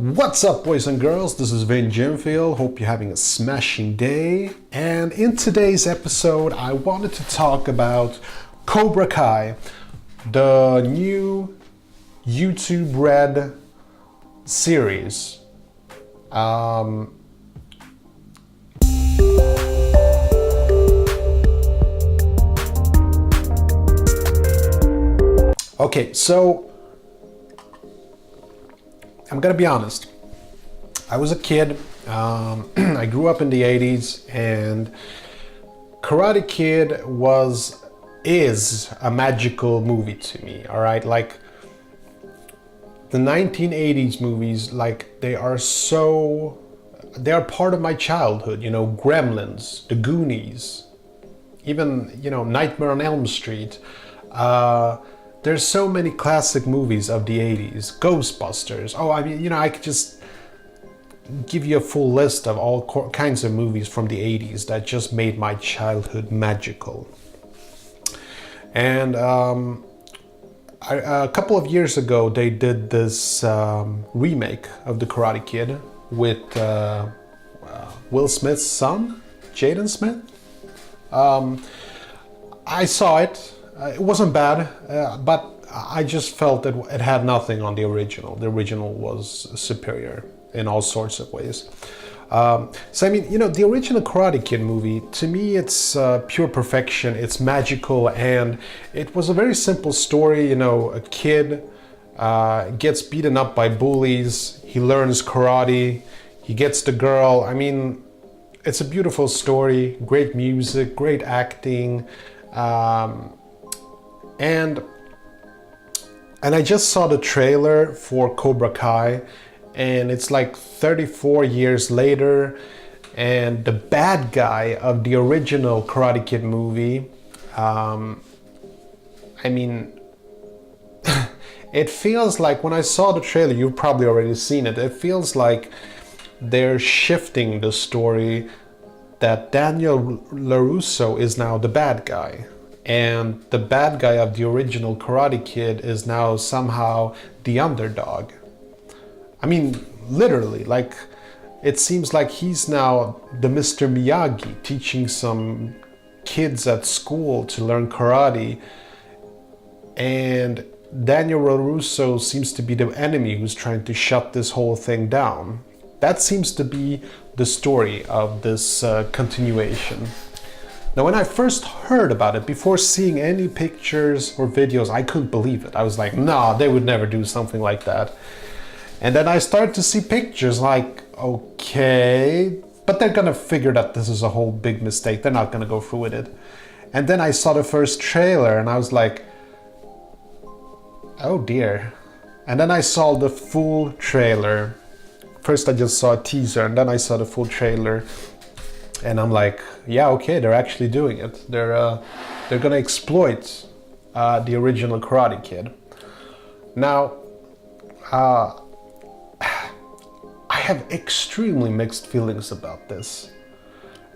What's up, boys and girls? This is Vin Jimfield. Hope you're having a smashing day. And in today's episode, I wanted to talk about Cobra Kai, the new YouTube Red series. Okay, so I'm gonna be honest. I was a kid. I grew up in the 80s, and Karate Kid is a magical movie to me. All right, like the 1980s movies, like they are part of my childhood. You know, Gremlins, The Goonies, even Nightmare on Elm Street. There's so many classic movies of the 80s. Ghostbusters. Oh, I mean, I could just give you a full list of all kinds of movies from the 80s that just made my childhood magical. And a couple of years ago, they did this remake of The Karate Kid with Will Smith's son, Jaden Smith. I saw it. It wasn't bad, but I just felt that it had nothing on the original. The original was superior in all sorts of ways. So I mean, the original Karate Kid movie, to me, it's pure perfection. It's magical, and it was a very simple story. A kid gets beaten up by bullies. He learns karate. He gets the girl. I mean, it's a beautiful story. Great music, great acting. And I just saw the trailer for Cobra Kai, and it's like 34 years later, and the bad guy of the original Karate Kid movie, I mean, it feels like, when I saw the trailer, you've probably already seen it, it feels like they're shifting the story, that Daniel Larusso is now the bad guy. And the bad guy of the original Karate Kid is now somehow the underdog. I mean, literally, like, it seems like he's now the Mr. Miyagi, teaching some kids at school to learn karate. And Daniel LaRusso seems to be the enemy who's trying to shut this whole thing down. That seems to be the story of this continuation. Now, when I first heard about it, before seeing any pictures or videos, I couldn't believe it. I was like, nah, they would never do something like that. And then I started to see pictures like, okay, but they're gonna figure that this is a whole big mistake. They're not gonna go through with it. And then I saw the first trailer and I was like, oh dear. And then I saw the full trailer. First I just saw a teaser, and then I saw the full trailer. And I'm like, yeah, okay, they're actually doing it. They're gonna exploit the original Karate Kid. Now, I have extremely mixed feelings about this.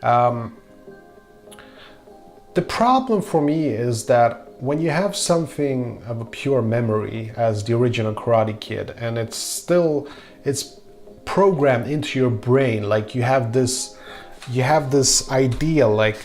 The problem for me is that when you have something of a pure memory as the original Karate Kid, and it's programmed into your brain, like you have this idea, like,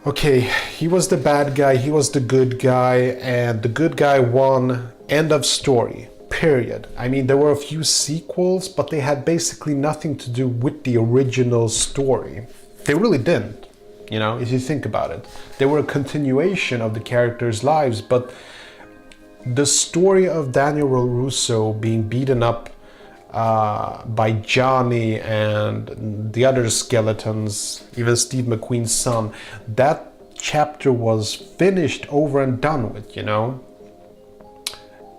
okay, he was the bad guy, he was the good guy, and the good guy won, end of story, period. I mean, there were a few sequels, but they had basically nothing to do with the original story. They really didn't, if you think about it. They were a continuation of the characters' lives, but the story of Daniel LaRusso being beaten up by Johnny and the other skeletons, even Steve McQueen's son, that chapter was finished, over and done with, and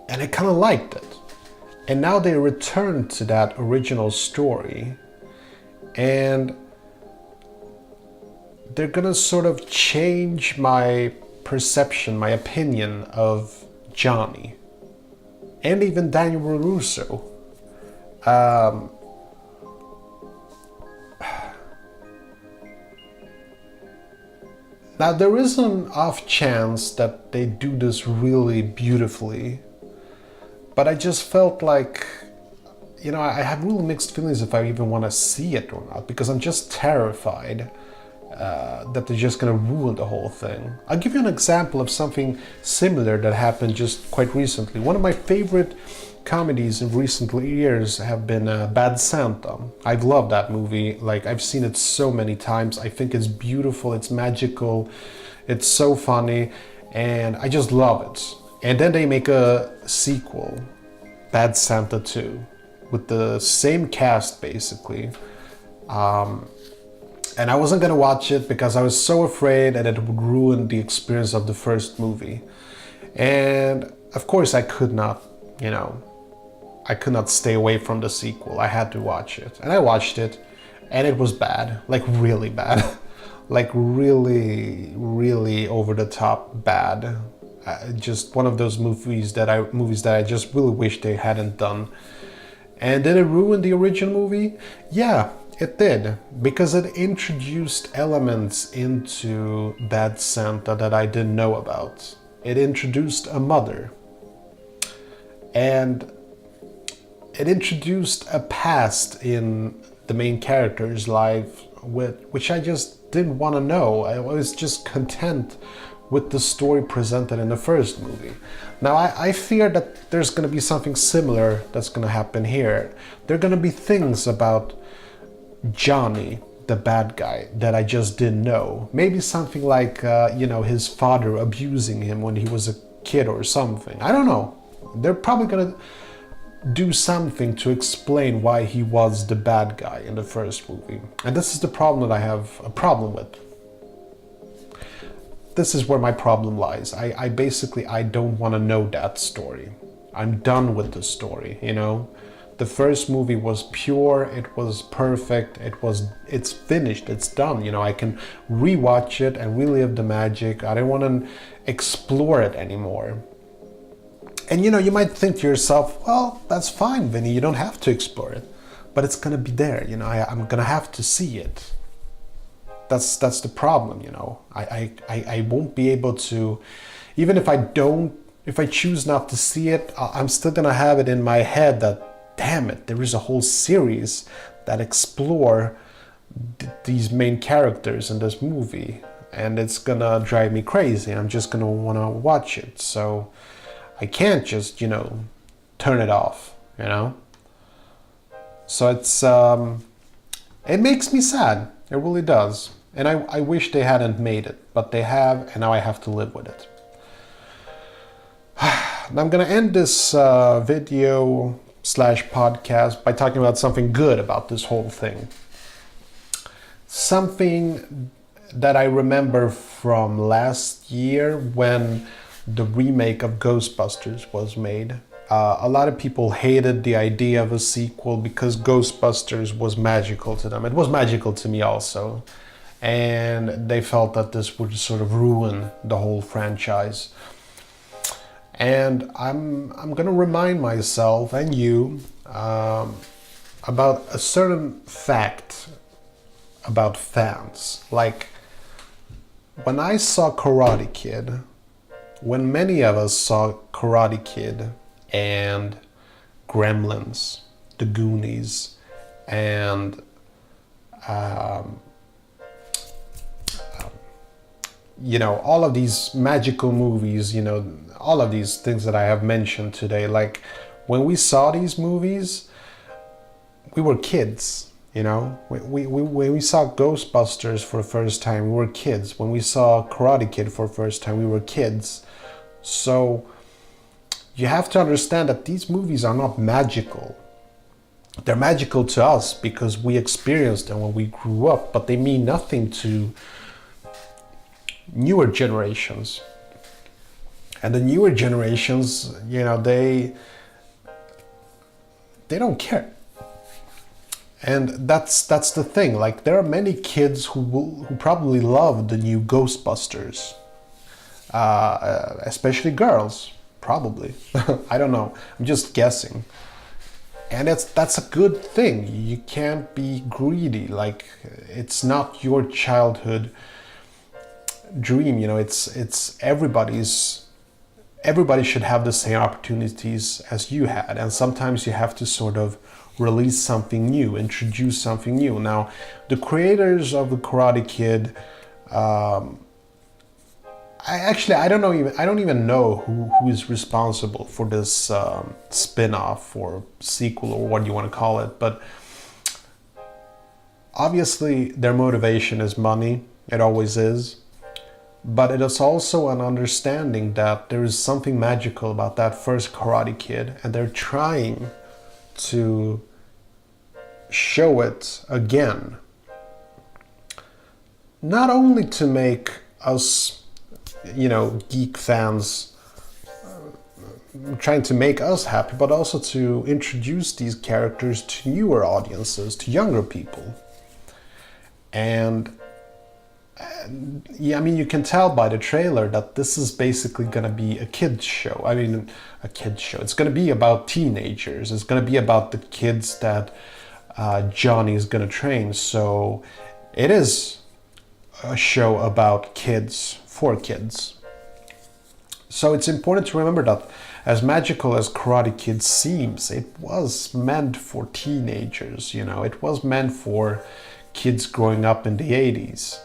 I kind of liked it. And now they returned to that original story, and they're gonna sort of change my perception, my opinion of Johnny, and even Daniel LaRusso. Now, there is an off chance that they do this really beautifully, but I just felt like you know, I have really mixed feelings if I even want to see it or not, because I'm just terrified that they're just gonna ruin the whole thing. I'll give you an example of something similar that happened just quite recently. One of my favorite comedies in recent years have been Bad Santa. I've loved that movie. Like, I've seen it so many times. I think it's beautiful, it's magical, it's so funny, and I just love it. And then they make a sequel, Bad Santa 2, with the same cast basically. And I wasn't gonna watch it because I was so afraid that it would ruin the experience of the first movie. And of course I could not, you know, I could not stay away from the sequel. I had to watch it. And I watched it, and it was bad. Like, really bad. Like, really, really over the top bad. Just one of those movies that I just really wish they hadn't done. And did it ruin the original movie? Yeah, it did, because it introduced elements into Bad Santa that I didn't know about. It introduced a mother, and it introduced a past in the main character's life, which I just didn't want to know. I was just content with the story presented in the first movie. Now I fear that there's going to be something similar that's going to happen here. There are going to be things about Johnny, the bad guy, that I just didn't know. Maybe something like, you know, his father abusing him when he was a kid or something. I don't know. They're probably gonna do something to explain why he was the bad guy in the first movie. And this is the problem that I have a problem with. This is where my problem lies. I basically don't want to know that story. I'm done with the story, you know? The first movie was pure, it was perfect, it's finished, it's done. You know, I can rewatch it and relive the magic. I don't want to explore it anymore. And you know, you might think to yourself, well, that's fine, Vinny, you don't have to explore it. But it's gonna be there, you know, I'm gonna have to see it. That's the problem, you know. I won't be able to, even if I choose not to see it, I'm still gonna have it in my head that, damn it, there is a whole series that explore these main characters in this movie, and it's gonna drive me crazy. I'm just gonna wanna watch it, so I can't just, you know, turn it off, you know? So it's, it makes me sad, it really does. And I wish they hadn't made it, but they have, and now I have to live with it. Now I'm gonna end this video / podcast by talking about something good about this whole thing. Something that I remember from last year when the remake of Ghostbusters was made. A lot of people hated the idea of a sequel because Ghostbusters was magical to them. It was magical to me also. And they felt that this would sort of ruin the whole franchise. And I'm gonna remind myself and you about a certain fact about fans. Like, when I saw Karate Kid, when many of us saw Karate Kid and Gremlins, The Goonies, and you know, all of these magical movies, you know, all of these things that I have mentioned today, like, when we saw these movies, we were kids, you know? When we saw Ghostbusters for the first time, we were kids. When we saw Karate Kid for the first time, we were kids. So you have to understand that these movies are not magical. They're magical to us because we experienced them when we grew up, but they mean nothing to newer generations. And the newer generations, you know, they don't care. And that's the thing. Like, there are many kids who probably love the new Ghostbusters, especially girls, probably. I don't know. I'm just guessing. And that's a good thing. You can't be greedy. Like, it's not your childhood dream, you know. It's everybody's. Everybody should have the same opportunities as you had, and sometimes you have to sort of release something new, introduce something new. Now, the creators of the Karate Kid, I don't even know who is responsible for this spin-off or sequel or what you want to call it, but obviously their motivation is money. It always is. But it is also an understanding that there is something magical about that first Karate Kid, and they're trying to show it again. Not only to make us, geek fans, trying to make us happy, but also to introduce these characters to newer audiences, to younger people. And you can tell by the trailer that this is basically going to be a kids show. A kids show. It's going to be about teenagers. It's going to be about the kids that Johnny is going to train. So it is a show about kids for kids. So it's important to remember that as magical as Karate Kid seems, it was meant for teenagers. It was meant for kids growing up in the 80s.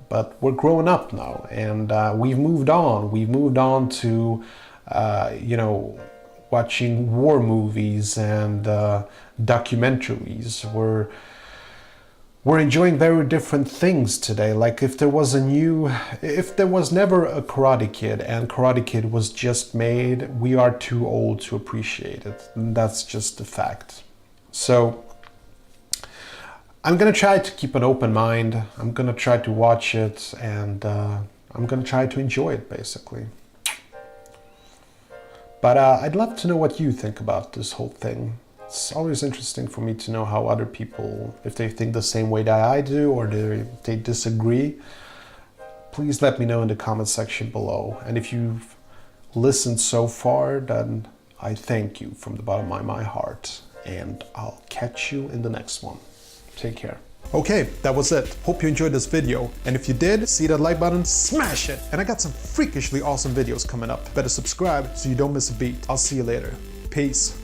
But we're growing up now, and we've moved on. We've moved on to, watching war movies and documentaries. We're enjoying very different things today. Like if there was never a Karate Kid and Karate Kid was just made, we are too old to appreciate it. And that's just a fact. So I'm gonna try to keep an open mind. I'm gonna try to watch it, and I'm gonna try to enjoy it, basically. But I'd love to know what you think about this whole thing. It's always interesting for me to know how other people, if they think the same way that I do, or they disagree. Please let me know in the comment section below. And if you've listened so far, then I thank you from the bottom of my heart. And I'll catch you in the next one. Take care. Okay, that was it. Hope you enjoyed this video. And if you did, see that like button, smash it. And I got some freakishly awesome videos coming up. Better subscribe so you don't miss a beat. I'll see you later. Peace.